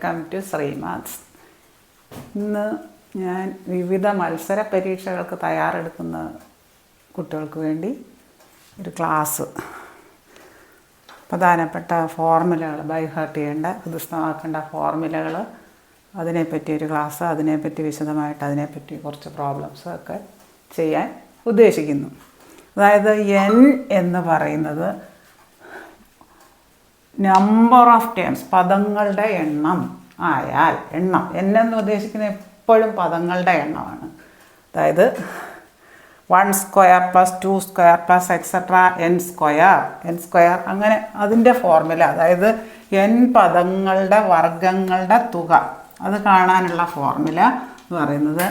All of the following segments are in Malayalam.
Welcome to ശ്രീമാത്സ്. ഇന്ന് ഞാൻ വിവിധ മത്സര പരീക്ഷകൾക്ക് തയ്യാറെടുക്കുന്ന കുട്ടികൾക്ക് വേണ്ടി ഒരു ക്ലാസ്, പ്രധാനപ്പെട്ട ഫോർമുലകൾ, ബൈ ഹാർട്ട് ചെയ്യേണ്ട, ഹൃദിസ്ഥമാക്കേണ്ട ഫോർമുലകൾ, അതിനെപ്പറ്റി ഒരു ക്ലാസ്, അതിനെപ്പറ്റി വിശദമായിട്ട് അതിനെപ്പറ്റി കുറച്ച് പ്രോബ്ലംസ് ഒക്കെ ചെയ്യാൻ ഉദ്ദേശിക്കുന്നു. അതായത് n എന്ന് പറയുന്നത് നമ്പർ ഓഫ് ടേംസ്, പദങ്ങളുടെ എണ്ണം ആയാൽ, n എന്ന് ഉദ്ദേശിക്കുന്നത് എപ്പോഴും പദങ്ങളുടെ എണ്ണമാണ്. അതായത് 1 square plus 2 square plus etcetera n square അങ്ങനെ അതിൻ്റെ ഫോർമുല, അതായത് n പദങ്ങളുടെ വർഗങ്ങളുടെ തുക, അത് കാണാനുള്ള ഫോർമുല എന്ന് പറയുന്നത്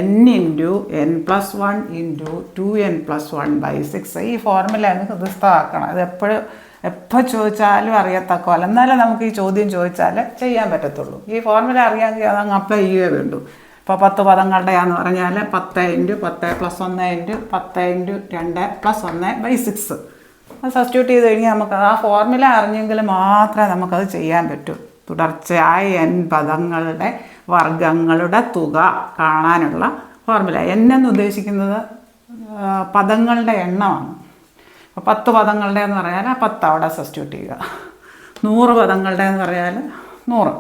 n into n plus 1 into 2n+1/6. ഈ ഫോർമുല അങ്ങ് ഹൃദിസ്ഥമാക്കണം. അത് എപ്പോൾ ചോദിച്ചാലും അറിയത്തക്കോല, എന്നാലേ നമുക്ക് ഈ ചോദ്യം ചോദിച്ചാൽ ചെയ്യാൻ പറ്റത്തുള്ളൂ. ഈ ഫോർമുല അറിയാമെങ്കിൽ അതങ്ങ് അപ്ലൈ ചെയ്യുകയേ വേണ്ടൂ. ഇപ്പോൾ 10 പദങ്ങളുടെയാന്ന് പറഞ്ഞാൽ 10 × 10 + 1 × 10 × 2 + 1/6. അത് സബ്സ്റ്റിറ്റ്യൂട്ട് ചെയ്ത് കഴിഞ്ഞാൽ നമുക്ക് ആ ഫോർമുല അറിഞ്ഞെങ്കിൽ മാത്രമേ നമുക്കത് ചെയ്യാൻ പറ്റൂ. തുടർച്ചയായ n പദങ്ങളുടെ വർഗങ്ങളുടെ തുക കാണാനുള്ള ഫോർമുല. n എന്ന് ഉദ്ദേശിക്കുന്നത് പദങ്ങളുടെ എണ്ണമാണ്. അപ്പോൾ 10 പദങ്ങളുടെ എന്ന് പറഞ്ഞാൽ 10 അവിടെ സബ്സ്റ്റിറ്റ്യൂട്ട് ചെയ്യുക. 100 പദങ്ങളുടെ എന്ന് പറഞ്ഞാൽ 100.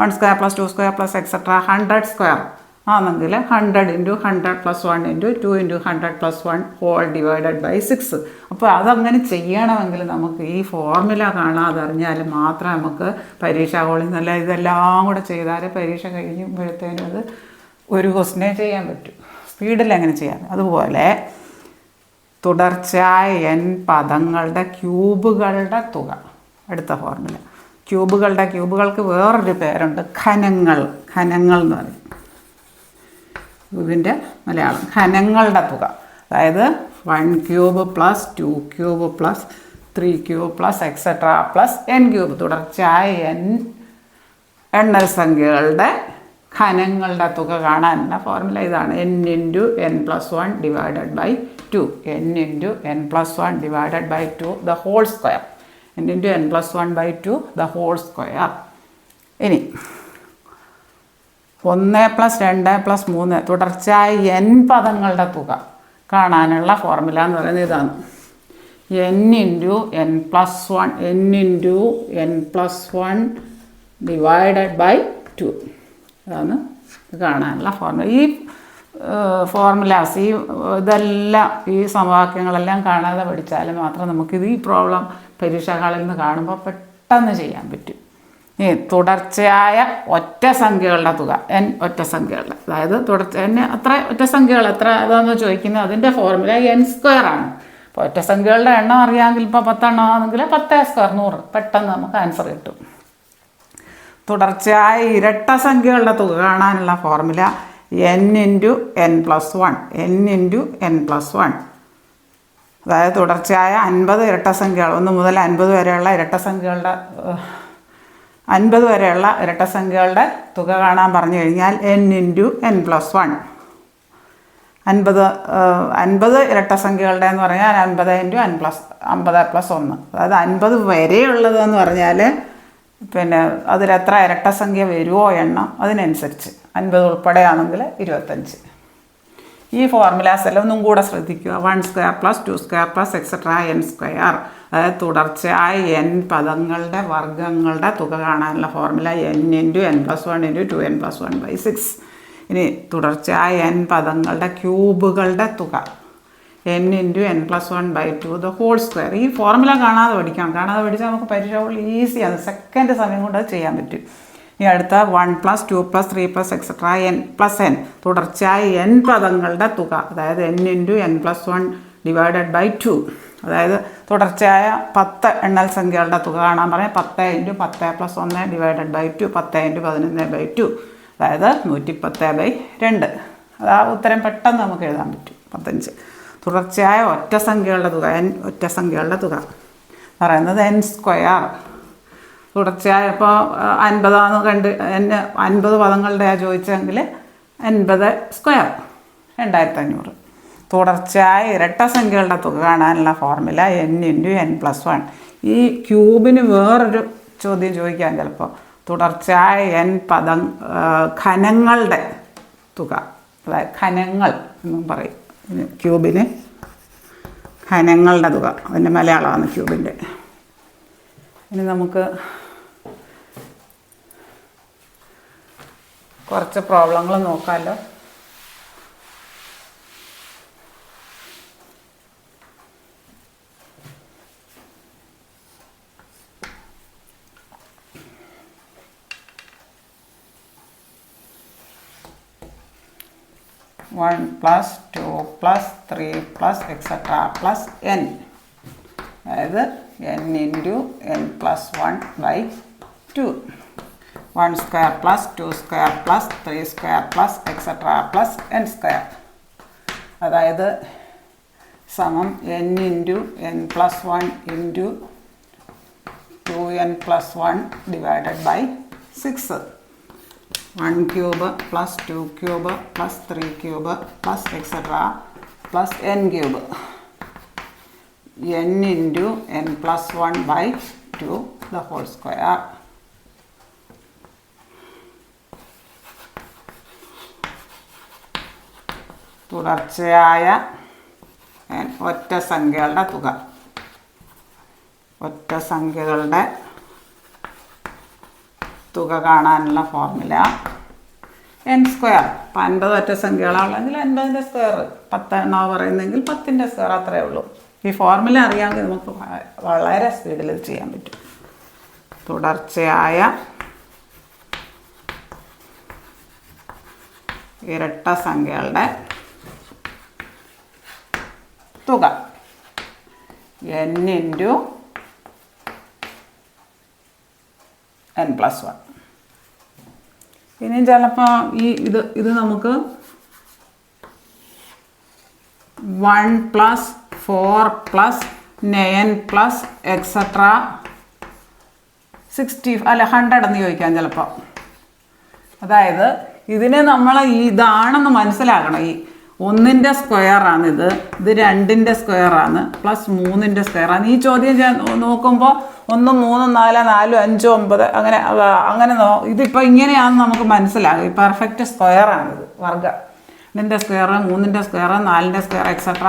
1 square plus 2 square plus etcetera 100 square ആണെങ്കിൽ 100 × 100 + 1 × 2 × 100 + 1 ഹോൾ /6. അപ്പോൾ അതങ്ങനെ ചെയ്യണമെങ്കിൽ നമുക്ക് ഈ ഫോർമുല കാണാതെ അറിഞ്ഞാൽ മാത്രമേ നമുക്ക് പരീക്ഷാ ഹോളിൽ നിന്നല്ല ഇതെല്ലാം കൂടെ ചെയ്താൽ പരീക്ഷ കഴിയുമ്പോഴത്തേനും അത് ഒരു ക്വസ്റ്റിനെ ചെയ്യാൻ പറ്റും. സ്പീഡിൽ എങ്ങനെ ചെയ്യാം. അതുപോലെ തുടർച്ചയായ n പദങ്ങളുടെ ക്യൂബുകളുടെ തുക, അടുത്ത ഫോർമുല. ക്യൂബുകൾക്ക് വേറൊരു പേരുണ്ട്, ഘനങ്ങൾ എന്ന് പറയും. ഇതിൻ്റെ മലയാളം ഘനങ്ങളുടെ തുക. അതായത് 1 cube plus 2 cube plus 3 cube plus etcetera plus n cube. തുടർച്ചയായ എണ്ണൽ സംഖ്യകളുടെ ഘനങ്ങളുടെ തുക കാണാനുള്ള ഫോർമുല ഇതാണ്. n × n+1 / 2. n × n+1 / 2 the whole square. n × n+1/2 the whole square. ഇനി 1 + 2 + 3 തുടർച്ചയായ n പദങ്ങളുടെ തുക കാണാനുള്ള ഫോർമുല എന്ന് പറയുന്നത് ഇതാണ്. n × n+1 / 2 അതാണ് കാണാനുള്ള ഫോർമുല. ഈ ഫോർമുലാസ്, ഇതെല്ലാം, ഈ സമവാക്യങ്ങളെല്ലാം കാണാതെ പഠിച്ചാൽ മാത്രം നമുക്കിത് ഈ പ്രോബ്ലം പരീക്ഷാ ഹാളിൽ നിന്ന് കാണുമ്പോൾ പെട്ടെന്ന് ചെയ്യാൻ പറ്റും. ഈ തുടർച്ചയായ ഒറ്റ സംഖ്യകളുടെ തുക, n ഒറ്റ സംഖ്യകളുടെ, അതായത് എത്ര ഒറ്റ സംഖ്യകൾ എത്ര അതാണെന്ന് ചോദിക്കുന്നത്, അതിൻ്റെ ഫോർമുല n² ആണ്. അപ്പോൾ ഒറ്റ സംഖ്യകളുടെ എണ്ണം അറിയാമെങ്കിൽ ഇപ്പോൾ 10 എണ്ണം ആണെങ്കിൽ 10² 100, പെട്ടെന്ന് നമുക്ക് ആൻസർ കിട്ടും. തുടർച്ചയായ ഇരട്ട സംഖ്യകളുടെ തുക കാണാനുള്ള formula n × n+1. n × n+1, അതായത് തുടർച്ചയായ 50 ഇരട്ട സംഖ്യകൾ, 1 മുതൽ 50 വരെയുള്ള ഇരട്ട സംഖ്യകളുടെ തുക കാണാൻ പറഞ്ഞു കഴിഞ്ഞാൽ n × n+1. 50 ഇരട്ട സംഖ്യകളുടെ എന്ന് പറഞ്ഞാൽ 50 × n+50 + 1. അതായത് 50 വരെയുള്ളതെന്ന് പറഞ്ഞാൽ പിന്നെ അതിലെത്ര ഇരട്ടസംഖ്യ വരുമോ എണ്ണം അതിനനുസരിച്ച്, 50 ഉൾപ്പെടെയാണെങ്കിൽ 25. ഈ ഫോർമുലാസ് എല്ലാം ഒന്നും കൂടെ ശ്രദ്ധിക്കുക. 1 square plus 2 square plus etcetera n square, അതായത് തുടർച്ചയായ n പദങ്ങളുടെ വർഗങ്ങളുടെ തുക കാണാനുള്ള ഫോർമുല n × n+1 × 2n+1/6. ഇനി തുടർച്ചയായ n പദങ്ങളുടെ ക്യൂബുകളുടെ തുക n × n+1/2 the whole square. ഈ ഫോർമുല കാണാതെ പഠിക്കാം. കാണാതെ പഠിച്ചാൽ നമുക്ക് പരീക്ഷ ഈസിയാണ്, സെക്കൻഡ് സമയം കൊണ്ട് അത് ചെയ്യാൻ പറ്റും. ഇനി അടുത്ത 1 + 2 + 3 + എക്സെട്ര n+n തുടർച്ചയായ n പദങ്ങളുടെ തുക, അതായത് n × n+1 / 2. അതായത് തുടർച്ചയായ 10 എണ്ണൽ സംഖ്യകളുടെ തുക കാണാൻ പറയാം. 10 × 10 + 1 / 2, 10 × 11/2, അതായത് 110/2. അതാ ഉത്തരം പെട്ടെന്ന് നമുക്ക് എഴുതാൻ പറ്റും. 15. തുടർച്ചയായ ഒറ്റ സംഖ്യകളുടെ തുക, ഒറ്റ സംഖ്യകളുടെ തുക പറയുന്നത് n². തുടർച്ചയായ ഇപ്പോൾ 50 കണ്ട് 50 പദങ്ങളുടെയാണ് ചോദിച്ചെങ്കിൽ 50² 2500. തുടർച്ചയായ ഇരട്ട സംഖ്യകളുടെ തുക കാണാനുള്ള ഫോർമുല n × n+1. ഈ ക്യൂബിന് വേറൊരു ചോദ്യം ചോദിക്കാൻ ചിലപ്പോൾ തുടർച്ചയായ n ഘനങ്ങളുടെ തുക, അതായത് ഘനങ്ങൾ എന്നും പറയും. ക്യൂബിന് ഘനങ്ങളുടെ തുക, അതിൻ്റെ മലയാളമാണ് ക്യൂബിൻ്റെ. ഇനി നമുക്ക് കുറച്ച് പ്രോബ്ലങ്ങൾ നോക്കാമല്ലോ. +1 +2 +3 +etc. +n, അതായത് n × n+1/2. 1² +2² +3² +etc. +n², അതായത് സമം n × n+1 × 2n+1 / 6. 1³ +2³ +3³ +etc. +n³. n × n+1/2 the whole square. തുടർച്ചയായ ഒറ്റ സംഖ്യകളുടെ തുക. ഒറ്റ സംഖ്യകളുടെ തുക കാണാനുള്ള ഫോർമുല n². ഇപ്പം 50 ഒറ്റ സംഖ്യകളാണെങ്കിൽ 50ൻ്റെ സ്ക്വയർ, 10 എണ്ണോ പറയുന്നെങ്കിൽ 10ൻ്റെ സ്ക്വയർ, അത്രയേ ഉള്ളൂ. ഈ ഫോർമുല അറിയാമെങ്കിൽ നമുക്ക് വളരെ സ്പീഡിൽ ഇത് ചെയ്യാൻ പറ്റും. തുടർച്ചയായ ഇരട്ട സംഖ്യകളുടെ തുക n × n+1. ഇനിയും ചിലപ്പോൾ ഇത് നമുക്ക് 1 + 4 + 9 + etc. 60 അല്ല 100 എന്ന് ചോദിക്കാം ചിലപ്പോൾ. അതായത് ഇതിനെ നമ്മൾ ഇതാണെന്ന് മനസ്സിലാക്കണം. ഈ 1ൻ്റെ സ്ക്വയറാണിത്, ഇത് 2ൻ്റെ സ്ക്വയറാണ്, +3ൻ്റെ സ്ക്വയറാണ്. ഈ ചോദ്യം നോക്കുമ്പോൾ 1 3 4 4 5 9 അങ്ങനെ ഇതിപ്പോൾ ഇങ്ങനെയാണെന്ന് നമുക്ക് മനസ്സിലാകും. ഈ പെർഫെക്റ്റ് സ്ക്വയറാണിത്. വർഗ്ഗ 2ൻ്റെ സ്ക്വയർ, 3ൻ്റെ സ്ക്വയർ, 4ൻ്റെ സ്ക്വയർ എക്സെട്ര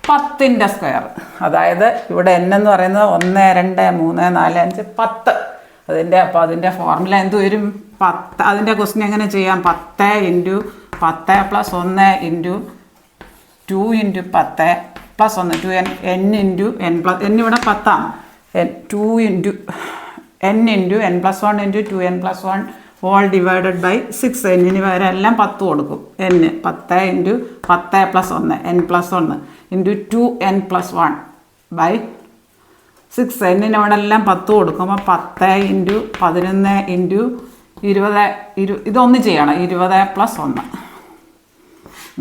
10ൻ്റെ സ്ക്വയർ. അതായത് ഇവിടെ n എന്ന് പറയുന്നത് 1 2 3 4 5 10. അപ്പോൾ അതിൻ്റെ ഫോർമുല എന്ത് വരും? 10. അതിൻ്റെ ക്വസ്റ്റ്യൻ എങ്ങനെ ചെയ്യാം? 10 × 10 + 1 × 2 × 10 + 1 2n n × n ഇവിടെ 10ആണ്. 2 × n × n+1 × 2n+1 all divided by 6. n വരെ എല്ലാം 10 കൊടുക്കും. n 10 × 10 + 1 n+1 × 2n+1 by 6. n ഇവിടെ എല്ലാം 10 കൊടുക്കുമ്പോൾ 10 × 11 × 20 ഇതൊന്ന് ചെയ്യണം. 20 + 1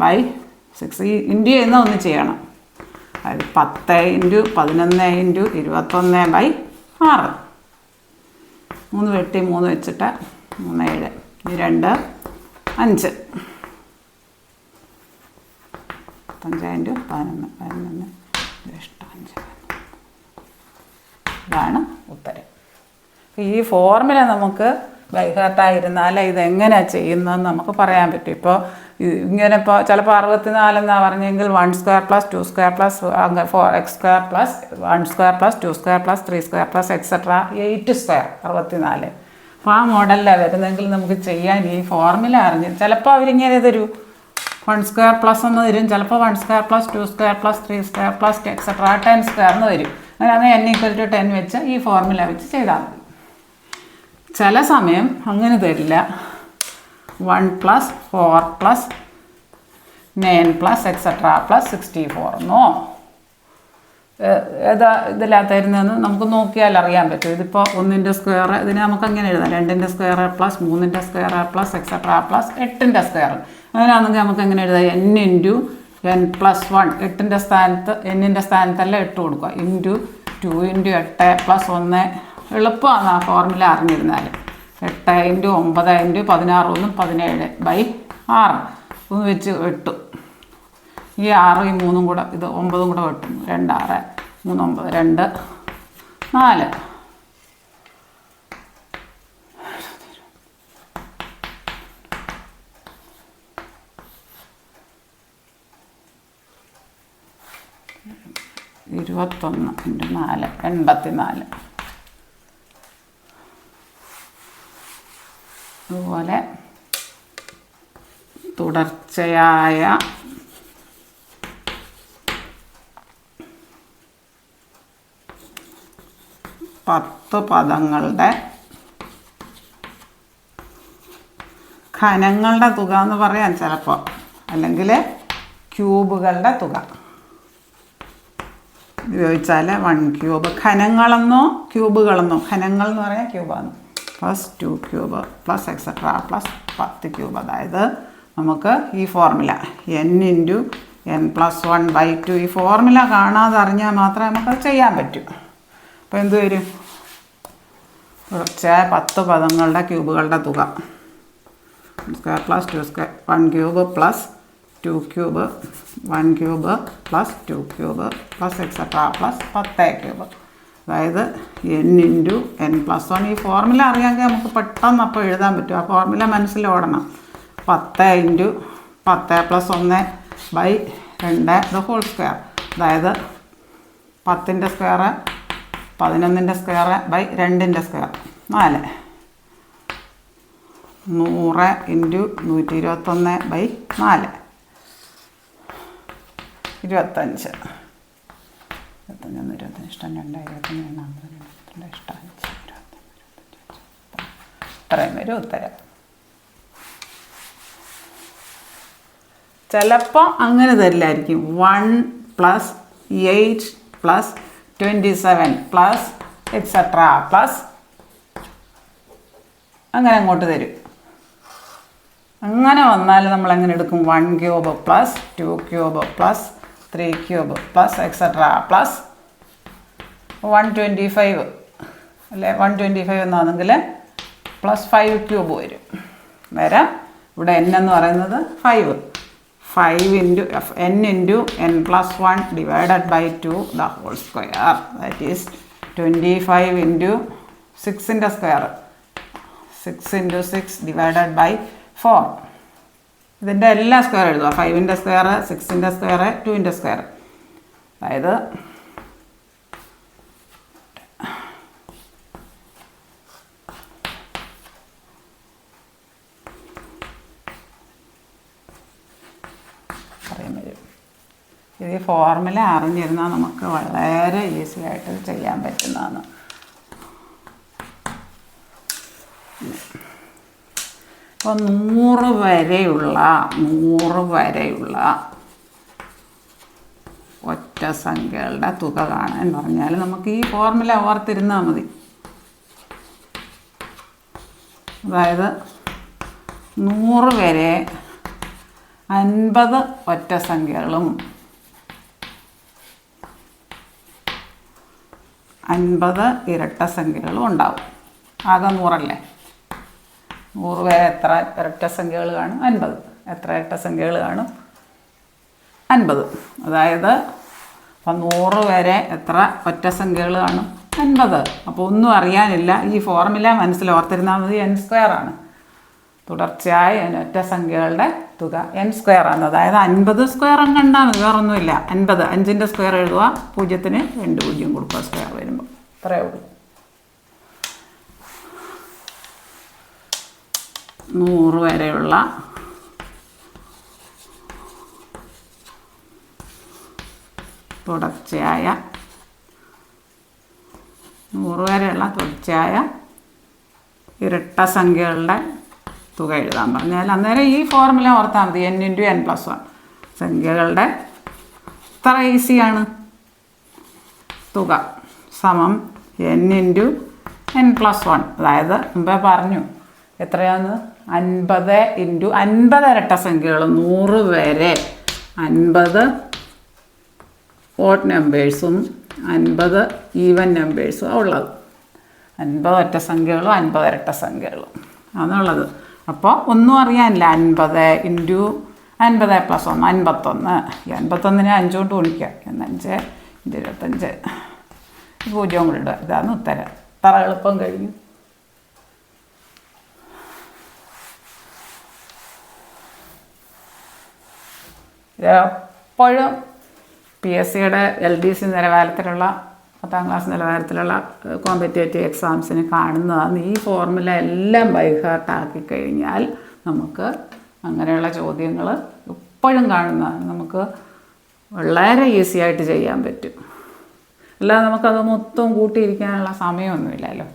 by 6. ഈ ഇൻറ്റു ചെയ്യുന്ന ഒന്ന് ചെയ്യണം. അതായത് 10 × 11 × 21 by 6. 3 വെട്ടി 3 വെച്ചിട്ട് 3 7 2 5 5 × 11 11 5. ഇതാണ് ഉത്തരം. ഈ ഫോർമുല നമുക്ക് ബൈഹാർട്ടായിരുന്നാൽ ഇതെങ്ങനെയാണ് ചെയ്യുന്നതെന്ന് നമുക്ക് പറയാൻ പറ്റും. ഇപ്പോൾ ഇങ്ങനെ ഇപ്പോൾ ചിലപ്പോൾ 64 എന്നാണ് പറഞ്ഞെങ്കിൽ 1² + 2² + 4x² + 1² + 2² + 3² + etc. 8² 64. അപ്പോൾ ആ മോഡലിലാണ് വരുന്നതെങ്കിൽ നമുക്ക് ചെയ്യാൻ ഈ ഫോർമുല അറിഞ്ഞ് ചിലപ്പോൾ അവരിങ്ങനെ തരൂ 1² എന്ന് തരും, ചിലപ്പോൾ 1² + 2² + 3² + etc. 10² എന്ന് വരും. അങ്ങനെ n = 10 വെച്ച് ഈ ഫോർമുല വെച്ച് ചെയ്താൽ മതി. ചില സമയം അങ്ങനെ തരില്ല. 1 + 4 + 9 + etc. + 64 എന്നോ ഏതാ ഇതില്ലാത്ത തരുന്നതെന്ന് നമുക്ക് നോക്കിയാൽ അറിയാൻ പറ്റും. ഇതിപ്പോൾ 1ൻ്റെ സ്ക്വയർ, ഇതിനെ നമുക്ക് അങ്ങനെ എഴുതാം. 2ൻ്റെ സ്ക്വയർ + 3ൻ്റെ സ്ക്വയർ + etc. + 8ൻ്റെ സ്ക്വയർ. അങ്ങനെയാണെങ്കിൽ നമുക്ക് എങ്ങനെ എഴുതാം? n × n+1. 8ൻ്റെ സ്ഥാനത്ത് n-ൻ്റെ സ്ഥാനത്തെല്ലാം 8 കൊടുക്കുക. × 2 × 8 + 1. എളുപ്പമാണ് ആ ഫോർമുല അറിഞ്ഞിരുന്നാൽ. 8 × 9 × 16 1 17 by 6 ഒന്ന് വെച്ച് വെട്ടും. ഈ 6 ഈ 3 കൂടെ ഇത് 9 കൂടെ വെട്ടും. 2 6 3 9 2 4 21 × 4 84. അതുപോലെ തുടർച്ചയായ 10 പദങ്ങളുടെ ഘനങ്ങളുടെ തുക എന്ന് പറയാൻ ചിലപ്പോൾ, അല്ലെങ്കിൽ ക്യൂബുകളുടെ തുക ഉപയോഗിച്ചാൽ 1 ക്യൂബ്. ഘനങ്ങളെന്നോ ക്യൂബുകളെന്നോ, ഘനങ്ങൾ എന്ന് പറയാൻ ക്യൂബാണ്, plus 2 cube plus etcetera plus 10 cube. അതായത് നമുക്ക് ഈ ഫോർമുല n × n+1/2 ഈ ഫോർമുല കാണാതെ അറിഞ്ഞാൽ മാത്രമേ നമുക്കത് ചെയ്യാൻ പറ്റൂ. അപ്പോൾ എന്ത് വരും? തുടർച്ചയായ 10 പദങ്ങളുടെ ക്യൂബുകളുടെ തുക square plus 2 square 1 cube plus 2 cube 1 cube plus 2 cube plus etcetera plus 10 cube. അതായത് n × n+1 ഈ ഫോർമുല അറിയാമെങ്കിൽ നമുക്ക് പെട്ടെന്ന് അപ്പോൾ എഴുതാൻ പറ്റും. ആ ഫോർമുല മനസ്സിലോടണം. 10 × 10+1/2 whole square. അതായത് 10ൻ്റെ സ്ക്വയർ 11ൻ്റെ സ്ക്വയർ ബൈ 2ൻ്റെ സ്ക്വയർ 4. 100 × 121/4 25. 25 ഇഷ്ടം 2 25 22 ഇഷ്ടം 5 ഇത്രയും വരും ഉത്തരം. ചിലപ്പോൾ അങ്ങനെ തരില്ലായിരിക്കും. 1 + 8 + 27 പ്ലസ് എക്സെട്ര പ്ലസ് അങ്ങനെ അങ്ങോട്ട് തരും. അങ്ങനെ വന്നാൽ നമ്മൾ എങ്ങനെ എടുക്കും? 1 cube plus 2 cube plus 3 cube plus etcetera plus 125 അല്ലേ? 125 എന്നാണെങ്കിൽ പ്ലസ് 5 ക്യൂബ് വരും. നേരം ഇവിടെ n എന്ന് പറയുന്നത് 5. 5 × n × n+1 / 2 the whole square. That is 25 × 6ൻ്റെ സ്ക്വയർ 6 × 6 / 4. ഇതിൻ്റെ എല്ലാ സ്ക്വയർ എഴുതുക. 5ൻ്റെ സ്ക്വയർ 6ൻ്റെ സ്ക്വയർ 2ൻ്റെ സ്ക്വയർ. അതായത് ഇത് ഈ ഫോർമുല അറിഞ്ഞിരുന്നാൽ നമുക്ക് വളരെ ഈസി ആയിട്ട് ചെയ്യാൻ പറ്റുന്നതാണ്. അപ്പോൾ 100 വരെയുള്ള ഒറ്റ സംഖ്യകളുടെ തുക കാണാൻ പറഞ്ഞാൽ നമുക്ക് ഈ ഫോർമുല ഓർത്തിരുന്നാൽ മതി. അതായത് 100 വരെ 50 ഒറ്റ സംഖ്യകളും 50 ഇരട്ട സംഖ്യകളും ഉണ്ടാവും. ആകെ 100 അല്ലേ? 100 വരെ എത്ര ഇരട്ട സംഖ്യകൾ കാണും? 50. എത്ര ഇരട്ട സംഖ്യകൾ കാണും? 50. അതായത് അപ്പം 100 വരെ എത്ര ഒറ്റ സംഖ്യകൾ കാണും? 50. അപ്പോൾ ഒന്നും അറിയാനില്ല, ഈ ഫോർമുല മനസ്സിൽ ഓർത്തിരുന്നാൽ മതി. n² ആണ്. തുടർച്ചയായ ഒറ്റ സംഖ്യകളുടെ തുക n² ആണ്. അതായത് 50 സ്ക്വയർ അങ്ങ് കണ്ടാൽ മതി, വേറൊന്നുമില്ല. 50 5ൻ്റെ സ്ക്വയർ എഴുതുക, 0ന് 2 0 കൊടുക്കുക സ്ക്വയർ വരുമ്പോൾ. അത്രയേ ഉള്ളൂ. 100 വരെയുള്ള തുടർച്ചയായ 100 വരെയുള്ള തുടർച്ചയായ ഇരട്ട സംഖ്യകളുടെ തുക എഴുതാൻ പറഞ്ഞാൽ അന്നേരം ഈ ഫോർമുല ഓർത്താൽ മതി. n × n+1 സംഖ്യകളുടെ ഇത്ര ഈസിയാണ്. തുക സമം n × n+1. അതായത് മുമ്പേ പറഞ്ഞു എത്രയാണ്? 50 × 50 ഇരട്ട സംഖ്യകൾ 100 വരെ 50 ഓഡ് നമ്പേഴ്സും 50 ഈവൻ നമ്പേഴ്സും ഉള്ളത്. 50 ഒറ്റ സംഖ്യകളും 50 ഇരട്ട സംഖ്യകളും ആണുള്ളത്. അപ്പോൾ ഒന്നും അറിയാനില്ല. 50 × 50+1 51. 51നെ 5 കൊണ്ട് ഗുണിക്കുക. 5 × 25 0 കൂടെ ഇടുക. ഇതാണ് ഉത്തരം. ഇത്ര എളുപ്പം കഴിഞ്ഞു. എപ്പോഴും PSCയുടെ LDC നിലവാരത്തിലുള്ള 10ാം ക്ലാസ് നിലവാരത്തിലുള്ള കോമ്പറ്റേറ്റീവ് എക്സാംസിന് കാണുന്നതാണ്. ഈ ഫോർമുല എല്ലാം ബൈഹാർട്ടാക്കി കഴിഞ്ഞാൽ നമുക്ക് അങ്ങനെയുള്ള ചോദ്യങ്ങൾ എപ്പോഴും കാണുന്നതാണ്. നമുക്ക് വളരെ ഈസി ആയിട്ട് ചെയ്യാൻ പറ്റും. അല്ലാതെ നമുക്കത് മൊത്തം കൂട്ടിയിരിക്കാനുള്ള സമയമൊന്നുമില്ലല്ലോ.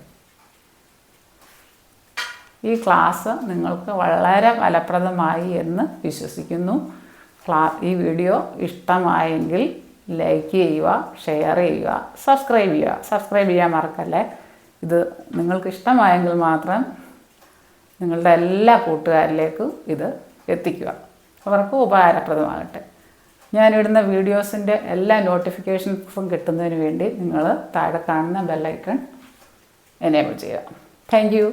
ഈ ക്ലാസ് നിങ്ങൾക്ക് വളരെ ഫലപ്രദമായി എന്ന് വിശ്വസിക്കുന്നു. ഈ വീഡിയോ ഇഷ്ടമായെങ്കിൽ ലൈക്ക് ചെയ്യുക, ഷെയർ ചെയ്യുക, സബ്സ്ക്രൈബ് ചെയ്യുക. സബ്സ്ക്രൈബ് ചെയ്യാൻ മറക്കല്ലേ. ഇത് നിങ്ങൾക്ക് ഇഷ്ടമായെങ്കിൽ മാത്രം നിങ്ങളുടെ എല്ലാ കൂട്ടുകാരിലേക്കും ഇത് എത്തിക്കുക. അവർക്ക് ഉപകാരപ്രദമാകട്ടെ. ഞാനിടുന്ന വീഡിയോസിൻ്റെ എല്ലാ നോട്ടിഫിക്കേഷൻസും കിട്ടുന്നതിന് വേണ്ടി നിങ്ങൾ താഴെ കാണുന്ന ബെല്ലൈക്കൺ എനേബിൾ ചെയ്യുക. Thank you.